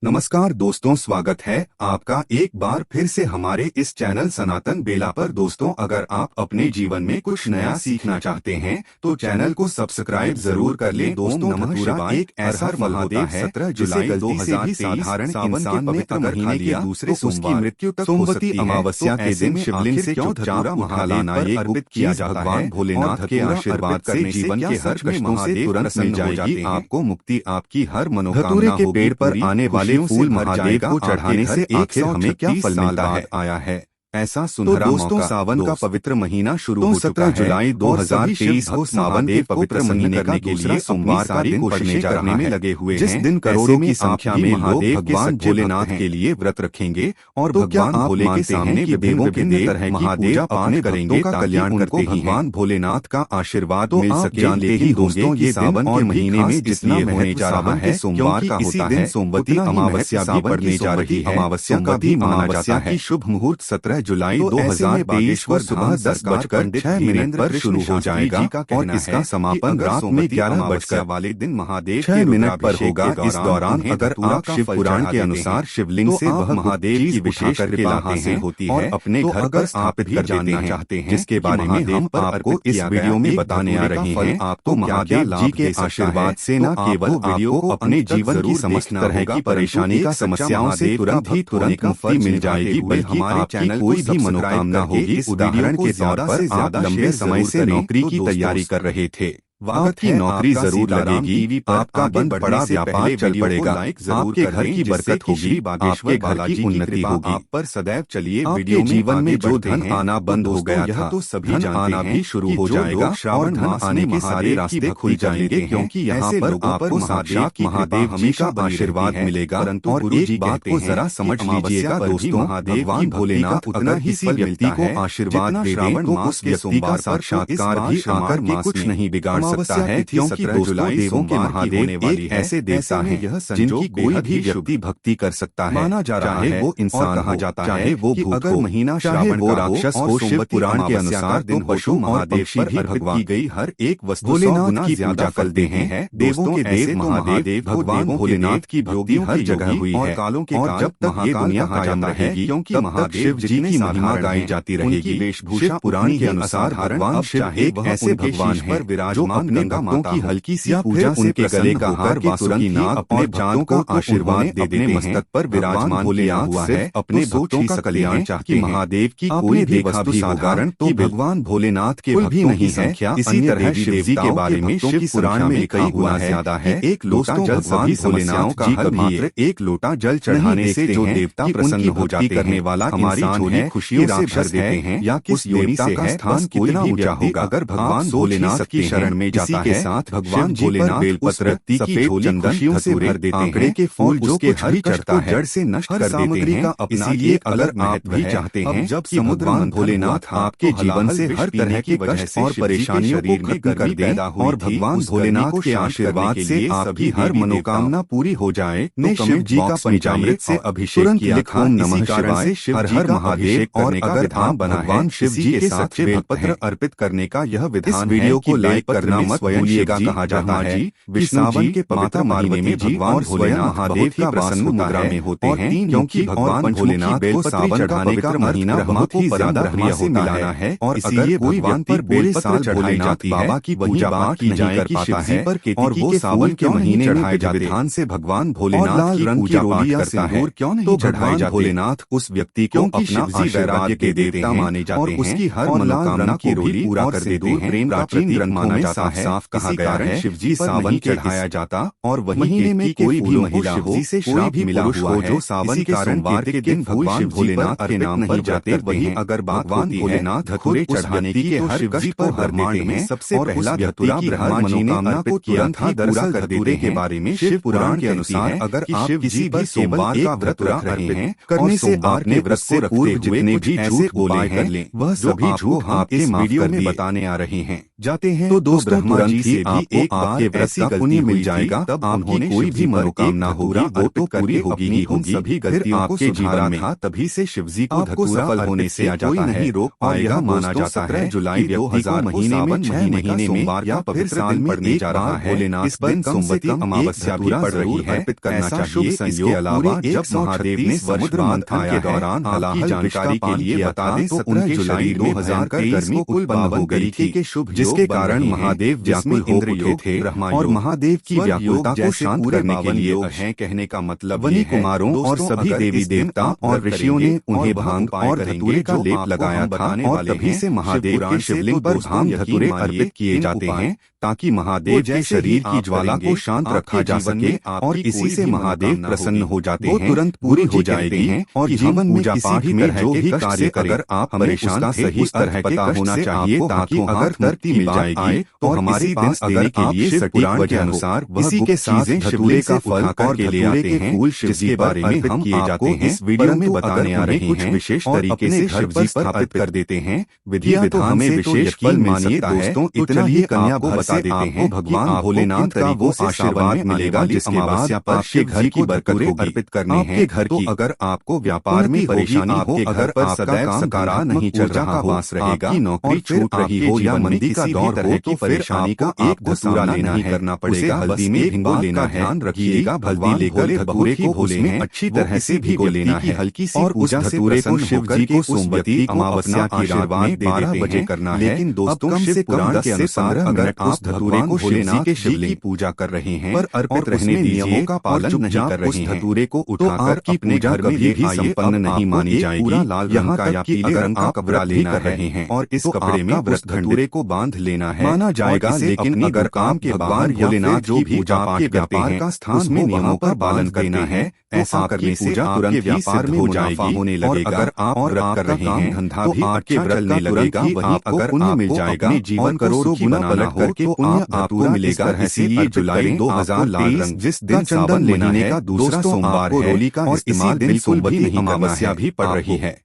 नमस्कार दोस्तों, स्वागत है आपका एक बार फिर से हमारे इस चैनल सनातन बेला पर। दोस्तों, अगर आप अपने जीवन में कुछ नया सीखना चाहते हैं तो चैनल को सब्सक्राइब जरूर कर लें। दोस्तों, धतूरा एक ऐसा फल होता है 17 जुलाई 2023 साधारण इंसान ने अगर खा लिया दूसरे उसकी मृत्यु तक सोमवती अमावस्या के दिन शिवलिंग से क्यों धतूरा उठा लाना ये अर्पित किया जाता है। भोलेनाथ के आशीर्वाद से जीवन के हर कष्टों से तुरंत मिल जाएगी आपको मुक्ति, आपकी हर मनोकामना के पेड़ पर आने वाले फूल महादेव को चढ़ाने से आखिर हमें क्या फल मिलता है आया है ऐसा सुनहरा दोस्तों सावन का पवित्र महीना शुरू हो चुका है। 17 जुलाई 2023 को सावन के पवित्र महीने के लिए सोमवार का दिन पड़ने करने में लगे हुए हैं, जिस दिन करोड़ों की संख्या में महादेव भगवान भोलेनाथ के लिए व्रत रखेंगे और भगवान भोले के सामने देवों के देव महादेव अपने करेंगे कल्याण करके भगवान भोलेनाथ का आशीर्वाद मिल सके। जानते ही दोस्तों, ये सावन के महीने में जिसलिए होने जा रहा है सोमवार का होता है सोमवती अमावस्या भी पड़ने जा रही है। अमावस्या का भी माना जाता है शुभ मुहूर्त 17 जुलाई 2023 को सुबह 10:06 पर शुरू हो जाएगा और इसका समापन रात में 11 वाले दिन महादेव 6 मिनट पर होगा। इस दौरान अगर आप शिव पुराण के अनुसार शिवलिंग से वह महादेव की विशेष कृपा से होती है अपने घर पर स्थापित कर जानना चाहते हैं, जिसके बारे में हम आपको इस वीडियो में बताने आ रहे हैं। आपको महादेव जी के आशीर्वाद से न केवल वीडियो को अपने जीवन की समस्त तरह की परेशानी का समस्याओं से तुरंत मुक्ति मिल जाएगी, बल्कि हमारे चैनल कोई भी मनोकामना होगी। इस उदाहरण के तौर पर आप लंबे समय से नौकरी की तैयारी कर रहे थे, वक्त की नौकरी जरूर लगेगी, आपका बन पड़ा व्यापार चल पड़ेगा, आपके घर की बरकत होगी, आपके घर की उन्नति होगी। आप पर सदैव चलिए वीडियो जीवन में जो धन आना बंद हो गया था तो सभी आना भी शुरू हो जाएगा और धन आने के सारे रास्ते खुल जाएंगे, क्योंकि यहाँ पर आपको साक्षात महादेव जी का आशीर्वाद मिलेगा। और एक बात को जरा समझ लीजिएगा दोस्तों, भगवान भोलेनाथ अगर किसी व्यक्ति को आशीर्वाद दे दें तो उस व्यक्ति का साक्षात्कार भी आकर के कुछ नहीं बिगाड़ सकता है, क्योंकि दोस्तों देवों के महादेव एक ऐसे देवता हैं जिनकी कोई भी व्यक्ति भक्ति कर सकता है। माना जा रहा है वो इंसान कहा जाता है वो अगर महीना श्रावण वो राक्षस हो शिव पुराण के अनुसार दिन पशु महादेव पर अर्पित की गई हर एक वस्तु भोलेनाथ की पूजा करते हैं। देवों के देव महादेव भगवान भोलेनाथ की भक्ति हर जगह हुई है और जब तक ये दुनिया कायम रहेगी, क्योंकि महादेव जी की महिमा गाई जाती रहेगी। वेशभूषा पुराण के अनुसार भगवान शिव एक ऐसे भगवान है विराजमान अपने भक्तों की हल्की सी पूजा उनके गले का हार वासुकी नाग अपने जान को आशीर्वाद दे देते हैं। मस्तक पर विराजमान भोलेनाथ हुआ है अपने भक्तों का कल्याण चाहते महादेव की कोई देखा भी साधारण तो भगवान भोलेनाथ के भी नहीं संख्या इसी तरह शिव जी के बारे में शिव पुराण में लिखा हुआ है ज्यादा है। एक लोटा जल सभी समस्याओं का हल मात्र एक लोटा जल चढ़ाने से जो देवता प्रसन्न हो जाते करने वाला हमारी झोली खुशियों से भर देते हैं या किस देवता का स्थान कितना ऊंचा होगा। अगर भगवान भोलेनाथ की शरण में जाता है साथ भगवान भोलेनाथ बेलपत्र सफेद चंदन से भर देते हैं। आंकड़े के फूल जो कुछ भी चढ़ता है जड़ से नष्ट कर देते हैं। इसीलिए अगर आप भी चाहते हैं जब भगवान भोलेनाथ आपके जीवन से हर तरह की कष्ट और परेशानियों को खत्म कर दे और भगवान भोलेनाथ के आशीर्वाद से आपकी हर मनोकामना पूरी हो जाए, ने शिव जी का पंचामृत से अभिषेक किया। ओम नमः शिवाय, हर हर महादेव। और अगर आप भगवान शिव जी के साथ बेलपत्र अर्पित करने का यह विधान वीडियो को लाइक करना मत भूलिएगा। कहा जाता है विष्णु के पवित्र महीने में भगवान भोलेनाथ महादेव का प्रसन्न मुद्रा में होते हैं, क्योंकि भगवान भोलेनाथ को सावन चढ़ाने का महीना बहुत ही ज्यादा प्रिय होता है। और अगर कोई व्यक्ति पूरे साल भोलेनाथ बाबा की पूजा पाठ की जाए कि शिव जी पर और वो सावन के महीने में विधान से भगवान भोलेनाथ की पूजा पाठ करता है क्यों नहीं चढ़ाए जाते। भोलेनाथ उस व्यक्ति को अपना आशीर्वाद के देवता माने जाते हैं और उसकी हर मनोकामना को भी पूरा कर देते हैं। प्रेम का प्रतीक माना जाता है। साफ कहा गया है शिव जी सावन चढ़ाया जाता और महीने में कोई भी महिला हो कोई भी मिला हुआ जो सावन के सोमवार के दिन भगवान भोलेनाथ के नाम पर जाते वही अगर भगवान भोलेनाथ धतूरे चढ़ाने की हर कष्ट को हर देते हैं। सबसे पहला धतूरा ब्रह्मा जी ने अर्पित किया था। दरअसल धतूरे के बारे में शिव पुराण के अनुसार अगर आप किसी भी सोमवार का व्रत रख रहे हैं करने से आपने व्रत से पूर्व जितने भी ऐसे उपाय कर लें वह सभी झूठ आपके वीडियो में बताने आ रहे हैं। जाते हैं तो दोस्तों तुरंत ही से भी एक आपके व्रत का पुण्य मिल जाएगा। तब आपकी कोई भी मनोकामना होगी वो तो पूरी होगी ही होगी। सभी गलतियों आपके जीवन में था तभी से शिवजी को आपको सफल होने से कोई नहीं रोक पाएगा माना जाता है। जुलाई 2000 महीने में 6 महीने में या फिर साल पड़ने जा रहा है। इस दिन सोमवती अमावस्या भी पड़ रही है। ऐसा शुभ संयोग। के अलावा जब महादेव ने समुद्र मंथन के दौरान हलाहल जानकारी के लिए बता दें तो 17 जुलाई 2023 को उत्पन्न हो गई थी के शुभ जिसके कारण महादेव व्याकुल हो उठे थे और महादेव की व्याकुलता को शांत करने के लिए हैं। कहने का मतलब वनी कुमारों और सभी देवी देवता और ऋषियों ने उन्हें भांग और धतूरे का लेप लगाया था और तभी से महादेव के शिवलिंग पर भांग धतूरे अर्पित किए जाते हैं ताकि महादेव के शरीर की ज्वाला को शांत रखा जा सके और इसी से महादेव प्रसन्न हो जाते हैं। तुरंत पूरी हो जाएगी हैं और जीवन में किसी भी तरह जो भी कार्य अगर आप हमेशा सही तरह पता होना चाहिए ताकि अगर मुक्ति मिल जाएगी तो हमारे पास देने के लिए सटीक वजह अनुसार इसी के साथ धतूरे का फल और धतूरे के फूल शिवजी के बारे में हम आपको इस वीडियो में बताने आ रहे हैं। कुछ विशेष तरीके से शिवजी पर स्थापित कर देते हैं। विधि विधान में विशेष फल मानिए दोस्तों। इतना ही कन्या को बता देते हैं भगवान भोलेनाथ तरीकों से आशीर्वाद मिलेगा जिसके बाद आपके घर की बरकत को अर्पित करने हैं। घर की अगर आपको व्यापार में परेशानी हो, घर पर सदैव सकारा नहीं चल रहा हो, आपकी नौकरी छूट रही हो या मंदी का दौर हो तो परेशानी का एक धतूरा लेना है करना पड़ेगा। हल्दी में भिगो लेना है। ध्यान रखिएगा हल्दी लेकर धतूरे को भोले में अच्छी तरह से भिगो लेना है हल्की सी और उस धतूरे को शिव जी को सोमवती अमावस्या की आशीर्वाद 12 बजे करना है। लेकिन दोस्तों शिव पुराण के अनुसार अगर उस धतूरे को भोलेनाथ के शिवलिंग की पूजा कर रहे हैं पर अर्पित रहने नियमों का पालन नहीं कर रहे हैं धतूरे को उठाकर अपने घर कभी भी संपन्न नहीं मानी जाएगी। यहाँ तक कि अगर आप कपड़ा लेना रहे हैं और इस कपड़े में उस धतूरे को बांध लेना है माना जाएगा। लेकिन अगर काम के भगवान भोलेनाथ जो भी पूजा पाठ करते हैं का स्थान में नियमों का पालन करना है। ऐसा करने से तुरंत व्यापार में हो जाएगी होने लगेगा। अगर आप व्रत कर रहे हैं धंधा भी आपके चलने लगेगा। वहीं अगर पुण्य मिल जाएगा जीवन करोड़ों गुना पलट करके पुण्य आपको मिलेगा। इसीलिए जुलाई 2023 जिस दिन चंदन लेने का दूसरा सोमवार है रोली का इस्तेमाल बिल्कुल भी नहीं अमावस्या भी पड़ रही है।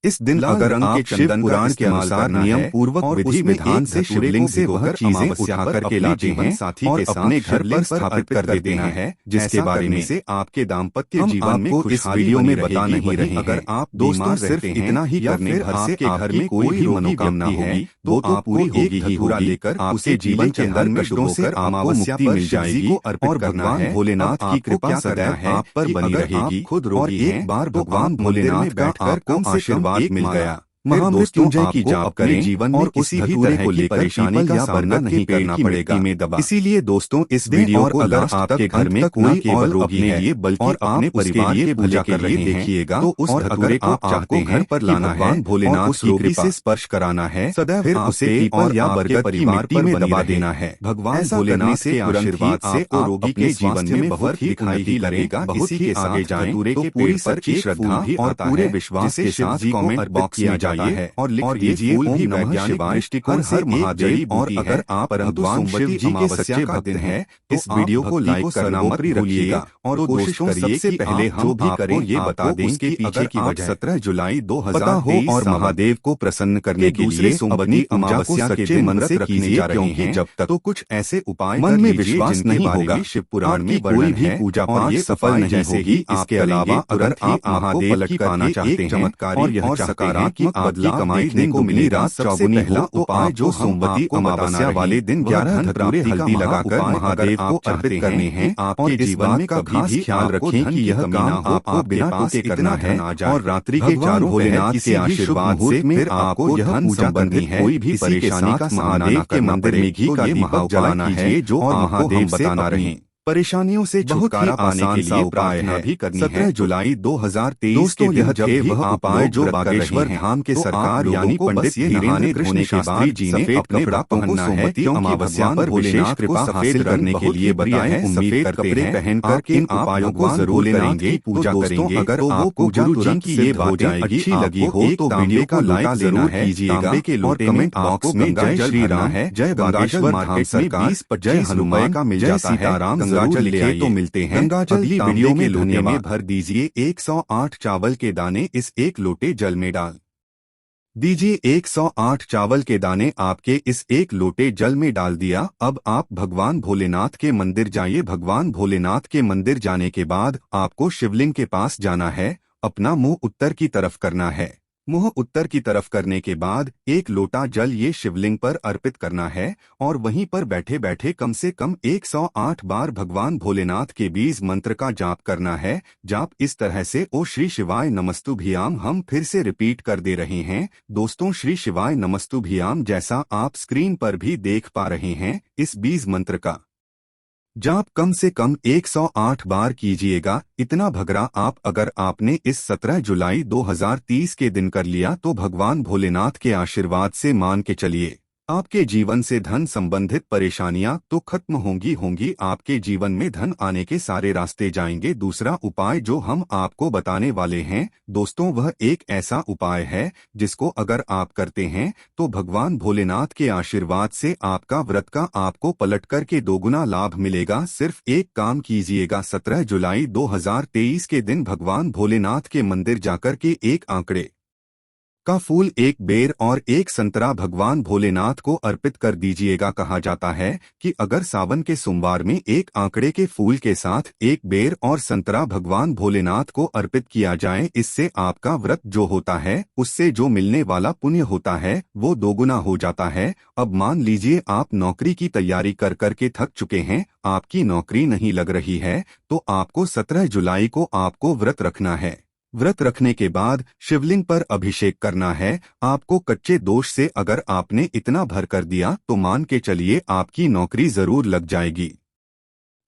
इस दिन अगर रंग के चंदन पुराण के अनुसार नियम पूर्वक विधि विधान से शिवलिंग से वह चीजें उठा करके लाते हैं साथी और अपने घर पर स्थापित कर देते हैं जिसके बारे में से आपके दाम्पत्य जीवन में इस वीडियो में बता नहीं रहे। अगर आप दोस्तों सिर्फ इतना ही करने भर से घर में कोई भी मनोकामना होगी तो आपको एक धतूरा लेकर उसे जीवन के हर कष्टों से अमावस्या मिल जाएगी और भगवान भोलेनाथ की कृपा सदैव आप पर बनी रहेगी। खुद रोगी एक बार भगवान भोलेनाथ बैठकर को आशीर्वाद मिल गया। महामृत्युंजय की जाप करें जीवन और किसी भी तरह की परेशानी का सामना नहीं करना पड़ेगा में दबा। इसीलिए दोस्तों इस वीडियो को अगर आपके घर में कोई केवल रोगी है लिए बल्कि अपने परिवार के भूजा कर रहे देखिएगा तो उस धतूरे को आपको घर पर लाना है भोलेनाथ की कृपा से स्पर्श कराना है सदैव उसे और या बरकत परिवार पर दबा देना है। भगवान भोलेनाथ से आशीर्वाद से रोगी के जीवन में बहुत ही दिखाई लगेगा। बहुत ही आगे जाए तो पूरी सच्ची श्रद्धा और पूरे विश्वास के साथ कमेंट बॉक्स किया जाए है और लिख दीजिए भी वैज्ञानिक दृष्टिकोण हर महादेव। और अगर आप भगवान शिव जी के सच्चे भक्त हैं इस वीडियो को लाइक करना मत भूलिएगा और कोशिश करिए सबसे पहले हम जो भी करें ये बता दें कि पीछे की वजह 17 जुलाई 2023 और महादेव को प्रसन्न करने के लिए सोमवती अमावस्या के दिन मन से कीजिए क्योंकि जब तक तो कुछ ऐसे उपाय मन में विश्वास नहीं होगा शिव पुराण में कोई भी पूजा पाठ सफल नहीं होगी। इसके अलावा अगर आप महादेव की पाना चाहते हैं चमत्कारी और यह सकारात्मक बदला कमाई को मिली रात चौगुनी पहला उपाय जो सोमवती अमावस्या वाले दिन 11 धतूरे हल्दी लगाकर महादेव को अर्पित करने हैं। आपके जीवन में कभी ख्याल रखें कि यह काम आपको बिना टोके करना है और रात्रि के चारों भोलेनाथ के आशीर्वाद से फिर आपको यह पूजा बंदी है। कोई भी परेशानी का महादेव के मंदिर में घी का दीपक जलाना है जो महादेव बताना रहे। परेशानियों से छुटकारा पाने के लिए प्रार्थना भी करनी है। 17 जुलाई 2023 के यह जब वह उपाय जो बागेश्वर धाम के सरकार यानी पंडित धीरेन्द्र कृष्ण शास्त्री जी ने अपने कपड़ा पहनना है अमावस्या पर भोलेनाथ कृपा हासिल करने के लिए बताए। उम्मीद करते हैं पहनकर के इन उपायों को जरूर करेंगे पूजा करेंगे। अगर आपको गुरुजी की ये बातें अच्छी लगी हो तो वीडियो को लाइक जरूर कीजिएगा और कमेंट बॉक्स में जय श्री राम है जय बागेश्वर मार्केट में 20 जय हनुमान का मिल जाता है। गंगाजल लिखे तो मिलते हैं। गंगाजल अगली वीडियो में लोटे में भर दीजिए 108 चावल के दाने इस 1 लोटे जल में डाल दीजिए 108 चावल के दाने आपके इस एक लोटे जल में डाल दिया। अब आप भगवान भोलेनाथ के मंदिर जाइए। भगवान भोलेनाथ के मंदिर जाने के बाद आपको शिवलिंग के पास जाना है। अपना मुंह उत्तर की तरफ करना है। मुंह उत्तर की तरफ करने के बाद एक लोटा जल ये शिवलिंग पर अर्पित करना है और वहीं पर बैठे बैठे कम से कम 108 बार भगवान भोलेनाथ के बीज मंत्र का जाप करना है। जाप इस तरह से ओ श्री शिवाय नमस्तुभ्याम। हम फिर से रिपीट कर दे रहे हैं दोस्तों, श्री शिवाय नमस्तुभ्याम। जैसा आप स्क्रीन पर भी देख पा रहे हैं, इस बीज मंत्र का जाप कम से कम 108 बार कीजिएगा। इतना भगरा आप अगर आपने इस 17 जुलाई 2030 के दिन कर लिया तो भगवान भोलेनाथ के आशीर्वाद से मान के चलिए आपके जीवन से धन संबंधित परेशानियां तो खत्म होंगी। आपके जीवन में धन आने के सारे रास्ते जाएंगे। दूसरा उपाय जो हम आपको बताने वाले हैं दोस्तों, वह एक ऐसा उपाय है जिसको अगर आप करते हैं तो भगवान भोलेनाथ के आशीर्वाद से आपका व्रत का आपको पलट कर के दोगुना लाभ मिलेगा। सिर्फ एक काम कीजिएगा, 17 जुलाई 2023 के दिन भगवान भोलेनाथ के मंदिर जाकर के एक आंकड़े का फूल, एक बेर और एक संतरा भगवान भोलेनाथ को अर्पित कर दीजिएगा। कहा जाता है कि अगर सावन के सोमवार में एक आंकड़े के फूल के साथ एक बेर और संतरा भगवान भोलेनाथ को अर्पित किया जाए, इससे आपका व्रत जो होता है उससे जो मिलने वाला पुण्य होता है वो दोगुना हो जाता है। अब मान लीजिए आप नौकरी की तैयारी कर करके थक चुके हैं, आपकी नौकरी नहीं लग रही है, तो आपको 17 जुलाई को आपको व्रत रखना है। व्रत रखने के बाद शिवलिंग पर अभिषेक करना है। आपको कच्चे दोष से अगर आपने इतना भर कर दिया तो मान के चलिए आपकी नौकरी जरूर लग जाएगी।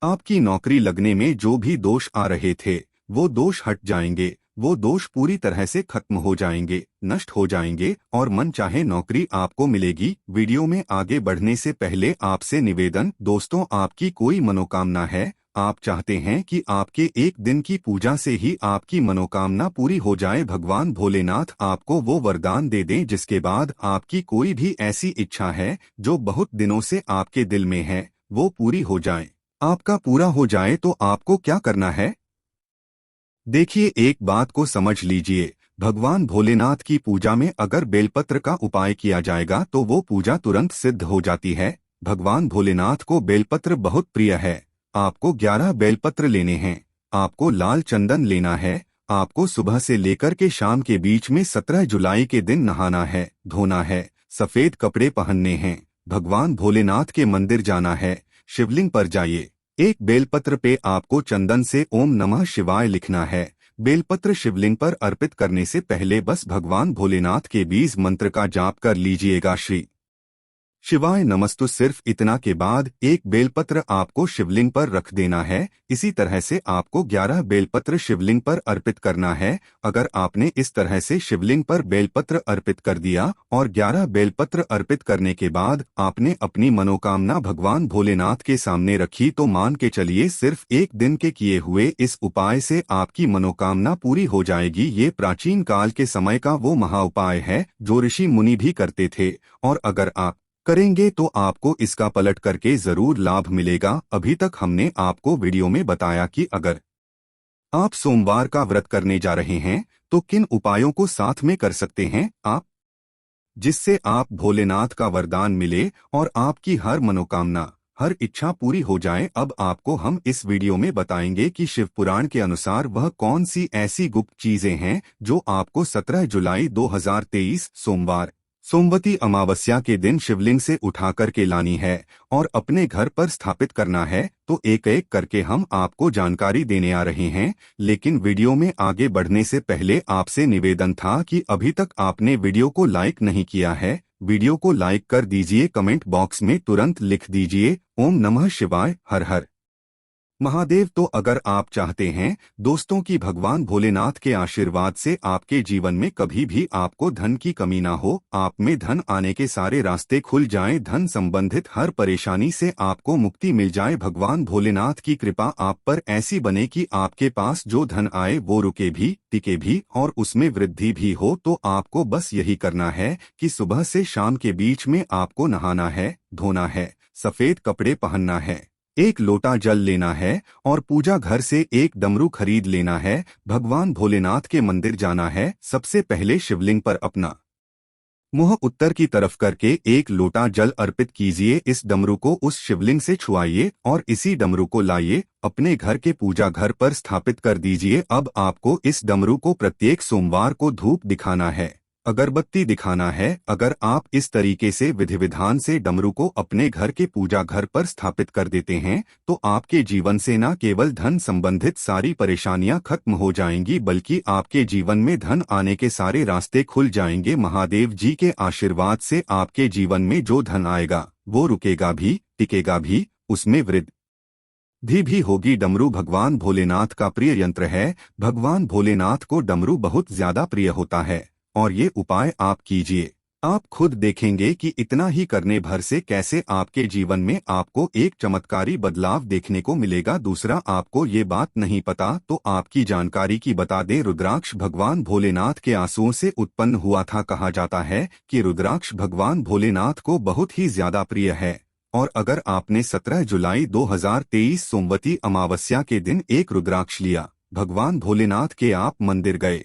आपकी नौकरी लगने में जो भी दोष आ रहे थे वो दोष हट जाएंगे, वो दोष पूरी तरह से खत्म हो जाएंगे, नष्ट हो जाएंगे और मन चाहे नौकरी आपको मिलेगी। वीडियो में आगे बढ़ने से पहले आपसे निवेदन दोस्तों, आपकी कोई मनोकामना है, आप चाहते हैं कि आपके एक दिन की पूजा से ही आपकी मनोकामना पूरी हो जाए, भगवान भोलेनाथ आपको वो वरदान दे दें जिसके बाद आपकी कोई भी ऐसी इच्छा है जो बहुत दिनों से आपके दिल में है वो पूरी हो जाए, आपका पूरा हो जाए, तो आपको क्या करना है देखिए, एक बात को समझ लीजिए। भगवान भोलेनाथ की पूजा में अगर बेलपत्र का उपाय किया जाएगा तो वो पूजा तुरंत सिद्ध हो जाती है। भगवान भोलेनाथ को बेलपत्र बहुत प्रिय है। आपको 11 बेलपत्र लेने हैं। आपको लाल चंदन लेना है। आपको सुबह से लेकर के शाम के बीच में 17 जुलाई के दिन नहाना है, धोना है, सफेद कपड़े पहनने हैं, भगवान भोलेनाथ के मंदिर जाना है, शिवलिंग पर जाइए। एक बेलपत्र पे आपको चंदन से ओम नमः शिवाय लिखना है। बेलपत्र शिवलिंग पर अर्पित करने से पहले बस भगवान भोलेनाथ के बीज मंत्र का जाप कर लीजिएगा, श्री शिवाय नमस्तु। सिर्फ इतना के बाद एक बेलपत्र आपको शिवलिंग पर रख देना है। इसी तरह से आपको 11 बेलपत्र शिवलिंग पर अर्पित करना है। अगर आपने इस तरह से शिवलिंग पर बेलपत्र अर्पित कर दिया और 11 बेलपत्र अर्पित करने के बाद आपने अपनी मनोकामना भगवान भोलेनाथ के सामने रखी तो मान के चलिए सिर्फ एक दिन के किए हुए इस उपाय से आपकी मनोकामना पूरी हो जाएगी। ये प्राचीन काल के समय का वो महाउपाय है जो ऋषि मुनि भी करते थे और अगर आप करेंगे तो आपको इसका पलट करके जरूर लाभ मिलेगा। अभी तक हमने आपको वीडियो में बताया कि अगर आप सोमवार का व्रत करने जा रहे हैं तो किन उपायों को साथ में कर सकते हैं आप, जिससे आप भोलेनाथ का वरदान मिले और आपकी हर मनोकामना, हर इच्छा पूरी हो जाए। अब आपको हम इस वीडियो में बताएंगे कि शिव पुराण के अनुसार वह कौन सी ऐसी गुप्त चीजें हैं जो आपको 17 जुलाई 2023 सोमवार सोमवती अमावस्या के दिन शिवलिंग से उठा करके लानी है और अपने घर पर स्थापित करना है। तो एक एक करके हम आपको जानकारी देने आ रहे हैं, लेकिन वीडियो में आगे बढ़ने से पहले आपसे निवेदन था कि अभी तक आपने वीडियो को लाइक नहीं किया है, वीडियो को लाइक कर दीजिए। कमेंट बॉक्स में तुरंत लिख दीजिए ओम नमः शिवाय, हर हर महादेव। तो अगर आप चाहते हैं दोस्तों कि भगवान भोलेनाथ के आशीर्वाद से आपके जीवन में कभी भी आपको धन की कमी ना हो, आप में धन आने के सारे रास्ते खुल जाएं, धन संबंधित हर परेशानी से आपको मुक्ति मिल जाए, भगवान भोलेनाथ की कृपा आप पर ऐसी बने कि आपके पास जो धन आए वो रुके भी, टिके भी और उसमें वृद्धि भी हो, तो आपको बस यही करना है कि सुबह से शाम के बीच में आपको नहाना है, धोना है, सफेद कपड़े पहनना है, एक लोटा जल लेना है और पूजा घर से एक डमरू खरीद लेना है। भगवान भोलेनाथ के मंदिर जाना है। सबसे पहले शिवलिंग पर अपना मुंह उत्तर की तरफ करके एक लोटा जल अर्पित कीजिए। इस डमरू को उस शिवलिंग से छुआइए और इसी डमरू को लाइए अपने घर के पूजा घर पर स्थापित कर दीजिए। अब आपको इस डमरू को प्रत्येक सोमवार को धूप दिखाना है, अगरबत्ती दिखाना है। अगर आप इस तरीके से विधि विधान से डमरू को अपने घर के पूजा घर पर स्थापित कर देते हैं तो आपके जीवन से न केवल धन संबंधित सारी परेशानियां खत्म हो जाएंगी बल्कि आपके जीवन में धन आने के सारे रास्ते खुल जाएंगे। महादेव जी के आशीर्वाद से आपके जीवन में जो धन आएगा वो रुकेगा भी, टिकेगा भी, उसमें वृद्धि भी होगी। डमरू भगवान भोलेनाथ का प्रिय यंत्र है। भगवान भोलेनाथ को डमरू बहुत ज्यादा प्रिय होता है और ये उपाय आप कीजिए, आप खुद देखेंगे कि इतना ही करने भर से कैसे आपके जीवन में आपको एक चमत्कारी बदलाव देखने को मिलेगा। दूसरा, आपको ये बात नहीं पता तो आपकी जानकारी की बता दें, रुद्राक्ष भगवान भोलेनाथ के आंसुओं से उत्पन्न हुआ था। कहा जाता है कि रुद्राक्ष भगवान भोलेनाथ को बहुत ही ज्यादा प्रिय है और अगर आपने 17 जुलाई 2023 सोमवती अमावस्या के दिन एक रुद्राक्ष लिया, भगवान भोलेनाथ के आप मंदिर गए,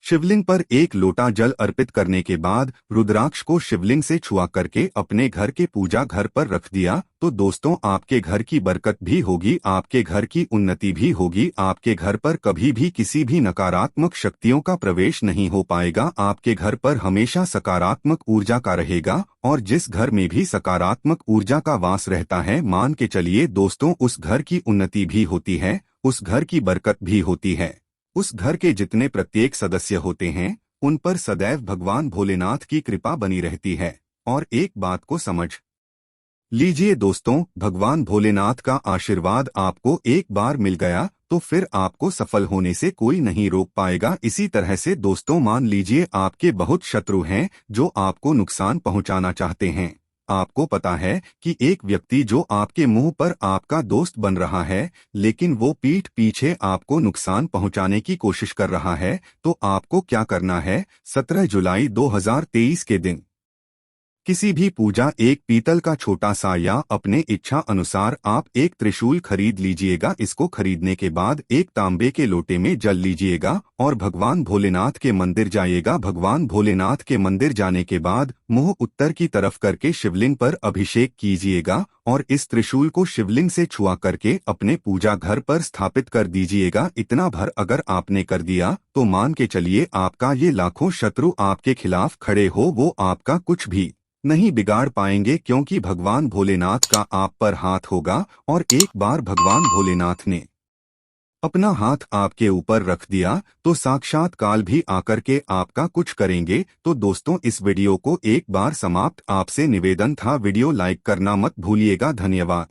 शिवलिंग पर एक लोटा जल अर्पित करने के बाद रुद्राक्ष को शिवलिंग से छुआ करके अपने घर के पूजा घर पर रख दिया तो दोस्तों आपके घर की बरकत भी होगी, आपके घर की उन्नति भी होगी। आपके घर पर कभी भी किसी भी नकारात्मक शक्तियों का प्रवेश नहीं हो पाएगा। आपके घर पर हमेशा सकारात्मक ऊर्जा का रहेगा और जिस घर में भी सकारात्मक ऊर्जा का वास रहता है, मान के चलिए दोस्तों, उस घर की उन्नति भी होती है, उस घर की बरकत भी होती है। उस घर के जितने प्रत्येक सदस्य होते हैं उन पर सदैव भगवान भोलेनाथ की कृपा बनी रहती है। और एक बात को समझ लीजिए दोस्तों, भगवान भोलेनाथ का आशीर्वाद आपको एक बार मिल गया तो फिर आपको सफल होने से कोई नहीं रोक पाएगा। इसी तरह से दोस्तों, मान लीजिए आपके बहुत शत्रु हैं जो आपको नुकसान पहुंचाना चाहते हैं। आपको पता है कि एक व्यक्ति जो आपके मुंह पर आपका दोस्त बन रहा है लेकिन वो पीठ पीछे आपको नुकसान पहुंचाने की कोशिश कर रहा है, तो आपको क्या करना है? 17 जुलाई 2023 के दिन किसी भी पूजा एक पीतल का छोटा सा या अपने इच्छा अनुसार आप एक त्रिशूल खरीद लीजिएगा। इसको खरीदने के बाद एक तांबे के लोटे में जल लीजिएगा और भगवान भोलेनाथ के मंदिर जाइएगा। भगवान भोलेनाथ के मंदिर जाने के बाद मुंह उत्तर की तरफ करके शिवलिंग पर अभिषेक कीजिएगा और इस त्रिशूल को शिवलिंग से छुआ करके अपने पूजा घर पर स्थापित कर दीजिएगा। इतना भर अगर आपने कर दिया तो मान के चलिए आपका ये लाखों शत्रु आपके खिलाफ खड़े हो वो आपका कुछ भी नहीं बिगाड़ पाएंगे, क्योंकि भगवान भोलेनाथ का आप पर हाथ होगा और एक बार भगवान भोलेनाथ ने अपना हाथ आपके ऊपर रख दिया तो साक्षात काल भी आकर के आपका कुछ करेंगे। तो दोस्तों, इस वीडियो को एक बार समाप्त। आपसे निवेदन था, वीडियो लाइक करना मत भूलिएगा। धन्यवाद।